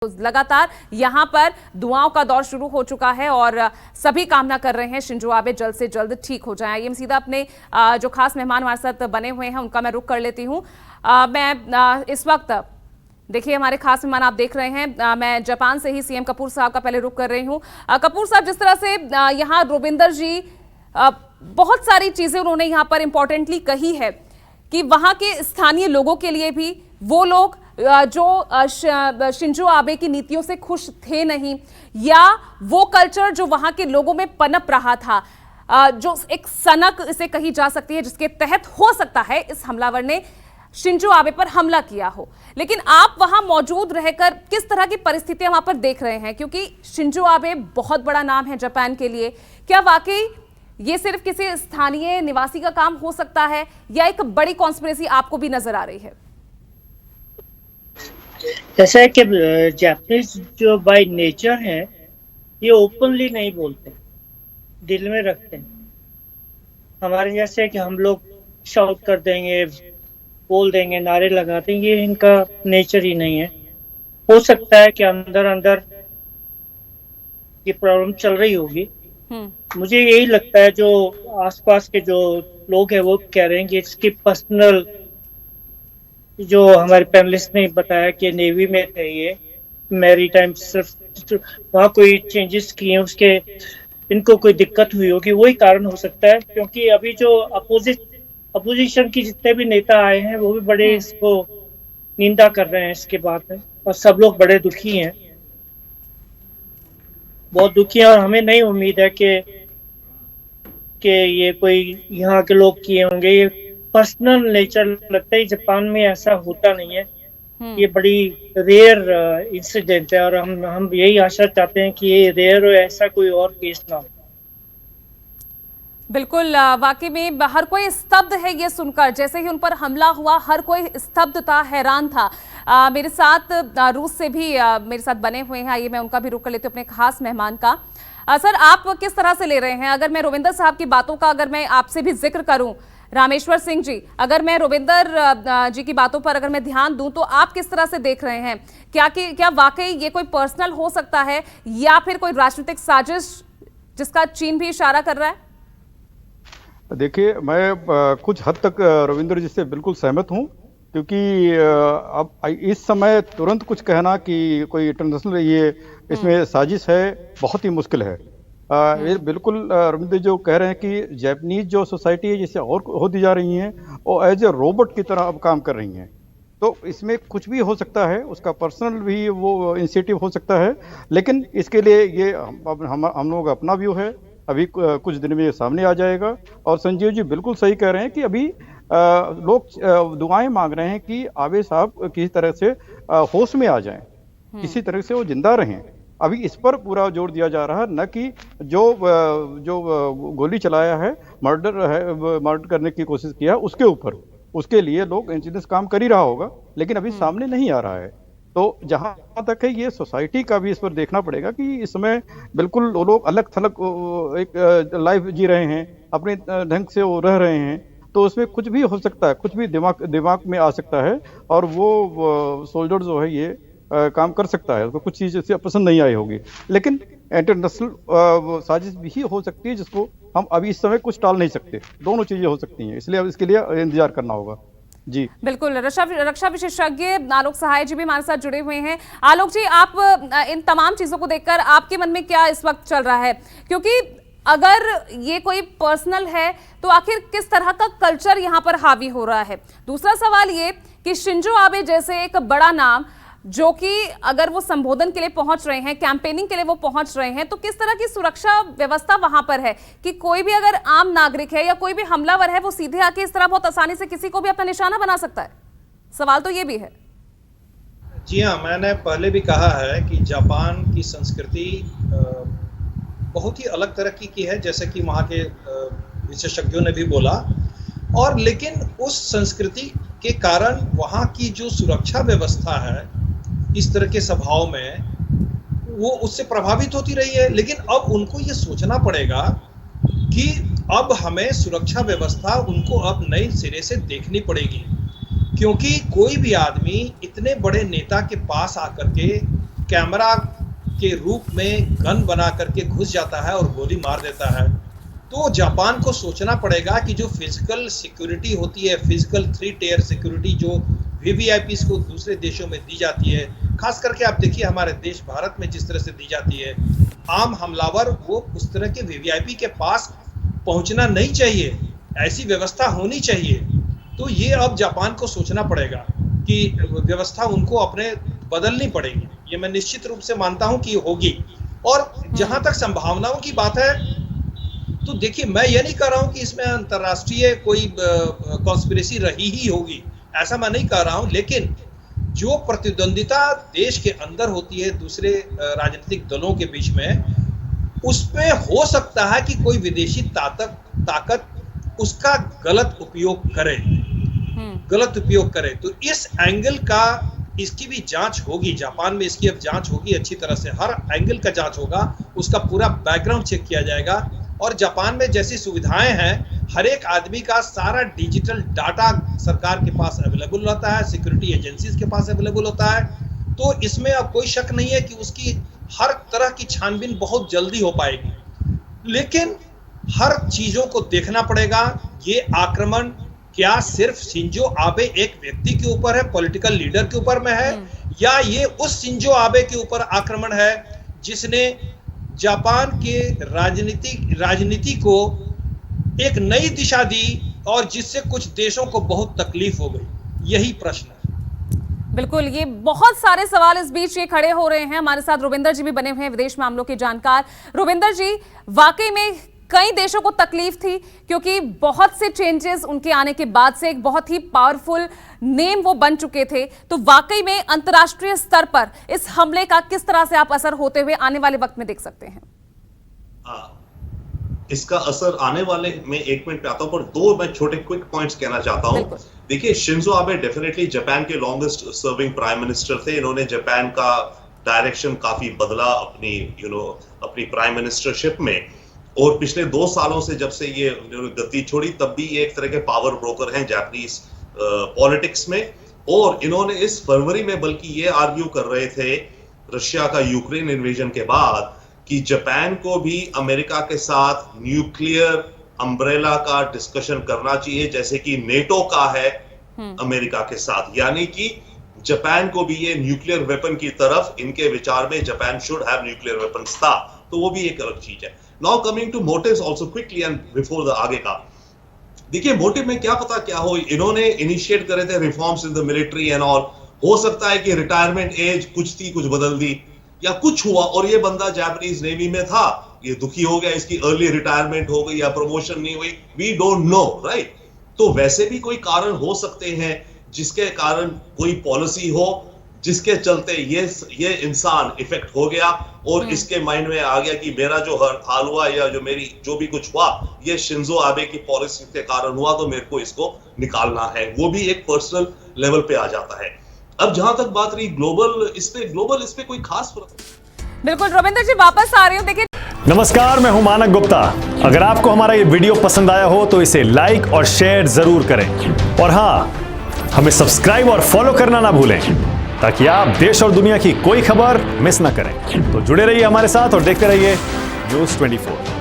लगातार यहां पर दुआओं का दौर शुरू हो चुका है और सभी कामना कर रहे हैं शिंजो आबे जल्द से जल्द ठीक हो जाएं। ये सीधा अपने जो खास मेहमान हमारे साथ बने हुए हैं उनका मैं रुख कर लेती हूं। मैं इस वक्त देखिए हमारे खास मेहमान आप देख रहे हैं, मैं जापान से ही सीएम कपूर साहब का पहले रुख कर रही हूं। कपूर साहब, जिस तरह से यहाँ रोविंदर जी बहुत सारी चीजें उन्होंने यहाँ पर इंपॉर्टेंटली कही है कि वहां के स्थानीय लोगों के लिए भी वो लोग जो शिंजो आबे की नीतियों से खुश थे नहीं, या वो कल्चर जो वहां के लोगों में पनप रहा था, जो एक सनक इसे कही जा सकती है जिसके तहत हो सकता है इस हमलावर ने शिंजो आबे पर हमला किया हो। लेकिन आप वहां मौजूद रहकर किस तरह की परिस्थितियां वहां पर देख रहे हैं, क्योंकि शिंजो आबे बहुत बड़ा नाम है जापान के लिए। क्या वाकई ये सिर्फ किसी स्थानीय निवासी का काम हो सकता है या एक बड़ी कॉन्स्पिरेसी आपको भी नजर आ रही है? ऐसा है कि जापानीज जो बाय नेचर हैं ये ओपनली नहीं बोलते, दिल में रखते हैं। हमारे जैसे कि हम लोग शाउट कर देंगे, बोल देंगे, नारे लगा देंगे, ये इनका नेचर ही नहीं है। हो सकता है कि अंदर अंदर ये प्रॉब्लम चल रही होगी। मुझे यही लगता है जो आसपास के जो लोग हैं वो कह रहे हैं कि इसकी पर्सनल, जो हमारे पैनलिस्ट ने बताया कि नेवी में थे ये, मैरी टाइम सिर्फ वहाँ कोई चेंजेस किए उसके इनको कोई दिक्कत हुई होगी, वही कारण हो सकता है। क्योंकि अभी जो अपोजिशन की जितने भी नेता आए हैं वो भी बड़े इसको निंदा कर रहे हैं इसके बाद में, और सब लोग बड़े दुखी हैं, बहुत दुखी हैं। और हमें नहीं उम्मीद है कि ये कोई यहाँ के लोग किए होंगे। ये पर्सनल नेचर लगता है, जापान में ऐसा होता नहीं है। ये बड़ी रेयर इंसिडेंट है और हम यही आशा चाहते हैं कि ये रेयर हो, ऐसा कोई और केस ना हो। बिल्कुल, वाकई में हर कोई स्तब्ध है ये सुनकर। जैसे ही उन पर हमला हुआ हर कोई स्तब्ध था, हैरान था। मेरे साथ रूस से भी मेरे साथ बने हुए हैं, आइए मैं उनका भी रुख कर लेती हूँ अपने खास मेहमान का। सर, आप किस तरह से ले रहे हैं? अगर मैं रोविंदर साहब की बातों का अगर मैं आपसे भी जिक्र करूं, रामेश्वर सिंह जी, अगर मैं रोविंदर जी की बातों पर अगर मैं ध्यान दूं तो आप किस तरह से देख रहे हैं? क्या वाकई ये कोई पर्सनल हो सकता है या फिर कोई राजनीतिक साजिश जिसका चीन भी इशारा कर रहा है? देखिए, मैं कुछ हद तक रविंद्र जी से बिल्कुल सहमत हूं, क्योंकि अब इस समय तुरंत कुछ कहना कि कोई इंटरनेशनल ये इसमें साजिश है बहुत ही मुश्किल है। ये बिल्कुल रविंद्र जो कह रहे हैं कि जापानीज जो सोसाइटी है जिससे और होती जा रही हैं और एज ए रोबोट की तरह अब काम कर रही हैं, तो इसमें कुछ भी हो सकता है, उसका पर्सनल भी वो इनिशिएटिव हो सकता है। लेकिन इसके लिए ये हम लोग अपना व्यू है, अभी कुछ दिन में ये सामने आ जाएगा। और संजीव जी बिल्कुल सही कह रहे हैं कि अभी लोग दुआएं मांग रहे हैं कि आबे साहब किसी तरह से होश में आ जाएं, किसी तरह से वो जिंदा रहें। अभी इस पर पूरा जोर दिया जा रहा है, न कि जो गोली चलाया है, मर्डर करने की कोशिश किया उसके ऊपर। उसके लिए लोग इंजीनियर्स काम कर ही रहा होगा, लेकिन अभी सामने नहीं आ रहा है। तो जहां तक है ये सोसाइटी का भी इस पर देखना पड़ेगा कि इस समय बिल्कुल वो लोग अलग थलग एक लाइफ जी रहे हैं, अपने ढंग से वो रह रहे हैं। तो उसमें कुछ भी हो सकता है, कुछ भी दिमाग में आ सकता है, और वो सोल्जर जो है ये काम कर सकता है। उसको कुछ चीज़ इससे पसंद नहीं आई होगी, लेकिन इंटरनेशनल साजिश भी हो सकती है जिसको हम अभी इस समय कुछ टाल नहीं सकते। दोनों चीजें हो सकती हैं, इसलिए अब इसके लिए इंतजार करना होगा। जी बिल्कुल। रक्षा विशेषज्ञ आलोक सहाय जी भी हमारे साथ जुड़े हुए हैं। आलोक जी, आप इन तमाम चीजों को देखकर आपके मन में क्या इस वक्त चल रहा है? क्योंकि अगर ये कोई पर्सनल है तो आखिर किस तरह का कल्चर यहाँ पर हावी हो रहा है? दूसरा सवाल ये कि शिंजो आबे जैसे एक बड़ा नाम जो कि अगर वो संबोधन के लिए पहुंच रहे हैं, कैंपेनिंग के लिए वो पहुंच रहे हैं, तो किस तरह की सुरक्षा व्यवस्था वहां पर है कि कोई भी अगर आम नागरिक है या कोई भी हमलावर है वो सीधे आके इस तरह बहुत आसानी से किसी को भी अपना निशाना बना सकता है? सवाल तो ये भी है। जी हाँ, मैंने पहले भी कहा है कि जापान की संस्कृति बहुत ही अलग तरह की है, जैसे कि वहाँ के विशेषज्ञों ने भी बोला। और लेकिन उस संस्कृति के कारण वहाँ की जो सुरक्षा व्यवस्था है इस तरह के सभाओं में, वो उससे प्रभावित होती रही है। लेकिन अब उनको ये सोचना पड़ेगा कि अब हमें सुरक्षा व्यवस्था उनको अब नए सिरे से देखनी पड़ेगी, क्योंकि कोई भी आदमी इतने बड़े नेता के पास आकर के कैमरा के रूप में गन बना करके घुस जाता है और गोली मार देता है, तो जापान को सोचना पड़ेगा कि जो फिजिकल सिक्योरिटी होती है, फिजिकल 3 टियर सिक्योरिटी जो वीवीआईपीज़ को दूसरे देशों में दी जाती है, खास करके आप देखिए हमारे देश भारत में जिस तरह से दी जाती है, आम हमलावर वो उस तरह के वीवीआईपी के पास पहुंचना नहीं चाहिए, ऐसी व्यवस्था होनी चाहिए। तो ये अब जापान को सोचना पड़ेगा कि व्यवस्था उनको अपने बदलनी पड़ेगी। ये मैं निश्चित रूप से मानता हूं कि होगी। और जहां तक संभावनाओं की बात है, तो देखिए मैं ये नहीं कह रहा हूं कि इसमें अंतर्राष्ट्रीय कोई कॉन्स्पिरेसी रही ही होगी, ऐसा मैं नहीं कह रहा हूं, लेकिन जो प्रतिद्वंदिता देश के अंदर होती है दूसरे राजनीतिक दलों के बीच में, उसमें हो सकता है कि कोई विदेशी ताकत उसका गलत उपयोग करे, गलत उपयोग करे। तो इस एंगल का इसकी भी जांच होगी, जापान में इसकी अब जांच होगी अच्छी तरह से, हर एंगल का जांच होगा, उसका पूरा बैकग्राउंड चेक किया जाएगा। और जापान में जैसी सुविधाएं हैं, हर एक आदमी का सारा डिजिटल डाटा सरकार के पास अवेलेबल रहता है, सिक्योरिटी एजेंसीज के पास अवेलेबल होता है, तो इसमें अब कोई शक नहीं है कि उसकी हर तरह की छानबीन बहुत जल्दी हो पाएगी। लेकिन हर चीजों को देखना पड़ेगा। ये आक्रमण क्या सिर्फ शिंजो आबे एक व्यक्ति के ऊपर है, पॉलिटिकल लीडर के ऊपर में है, या ये उस शिंजो आबे के ऊपर आक्रमण है जिसने जापान के राजनीति को एक नई दिशा दी और जिससे कुछ देशों को बहुत तकलीफ हो गई? यही प्रश्न है। बिल्कुल, ये बहुत सारे सवाल इस बीच ये खड़े हो रहे हैं। हमारे साथ रुविंदर जी भी बने हुए हैं, विदेश मामलों के जानकार। रुविंदर जी, वाकई में कई देशों को तकलीफ थी क्योंकि बहुत से चेंजेस उनके आने के बाद से एक बहुत ही पावरफुल नेम वो बन चुके थे। तो वाकई में अंतर्राष्ट्रीय स्तर पर इस हमले का किस तरह से आप असर होते हुए आने वाले वक्त में देख सकते हैं? इसका असर आने वाले में 1 मिनट पे आता हूं, पर 2 मैं छोटे क्विक पॉइंट्स कहना चाहता हूं। देखिए, शिंजो आबे डेफिनेटली जापान के लॉन्गेस्ट सर्विंग प्राइम मिनिस्टर थे। इन्होंने जापान का डायरेक्शन काफी बदला अपनी प्राइम मिनिस्टरशिप में, और पिछले 2 सालों से जब से ये गद्दी छोड़ी तब भी ये एक तरह के पावर ब्रोकर हैं जापानीज पॉलिटिक्स में। और इन्होंने इस फरवरी में बल्कि ये आर्ग्यू कर रहे थे रशिया का यूक्रेन इन्वेजन के बाद कि जापान को भी अमेरिका के साथ न्यूक्लियर अम्ब्रेला का डिस्कशन करना चाहिए, जैसे कि नेटो का है अमेरिका के साथ, यानी कि जापान को भी ये न्यूक्लियर वेपन की तरफ, इनके विचार में Japan should have nuclear weapons था, तो वो भी एक अलग चीज है। Now coming to motives also quickly and before the आगे का, देखिए मोटिव में क्या पता क्या हो, इन्होंने इनिशिएट करे थे reforms in the military and all, हो सकता है कि रिटायरमेंट एज कुछ थी, कुछ बदल दी या कुछ हुआ, और ये बंदा जापानीज नेवी में था, ये दुखी हो गया, इसकी अर्ली रिटायरमेंट हो गई या प्रमोशन नहीं हुई, वी डोंट नो, राइट। तो वैसे भी कोई कारण हो सकते हैं जिसके कारण कोई पॉलिसी हो जिसके चलते ये इंसान इफेक्ट हो गया और इसके माइंड में आ गया कि मेरा जो हाल हुआ या जो भी कुछ हुआ ये शिंजो आबे की पॉलिसी के कारण हुआ, तो मेरे को इसको निकालना है। वो भी एक पर्सनल लेवल पे आ जाता है। अब जहां तक बात रही ग्लोबल इस पे कोई खास फर्क। बिल्कुल रविंद्र जी, वापस आ रही हूं। देखिए, नमस्कार, मैं हूं मानक गुप्ता। अगर आपको हमारा ये वीडियो पसंद आया हो तो इसे लाइक और शेयर जरूर करें, और हाँ, हमें सब्सक्राइब और फॉलो करना ना भूलें ताकि आप देश और दुनिया की कोई खबर मिस ना करें। तो जुड़े रहिए हमारे साथ और देखते रहिए न्यूज़ 24।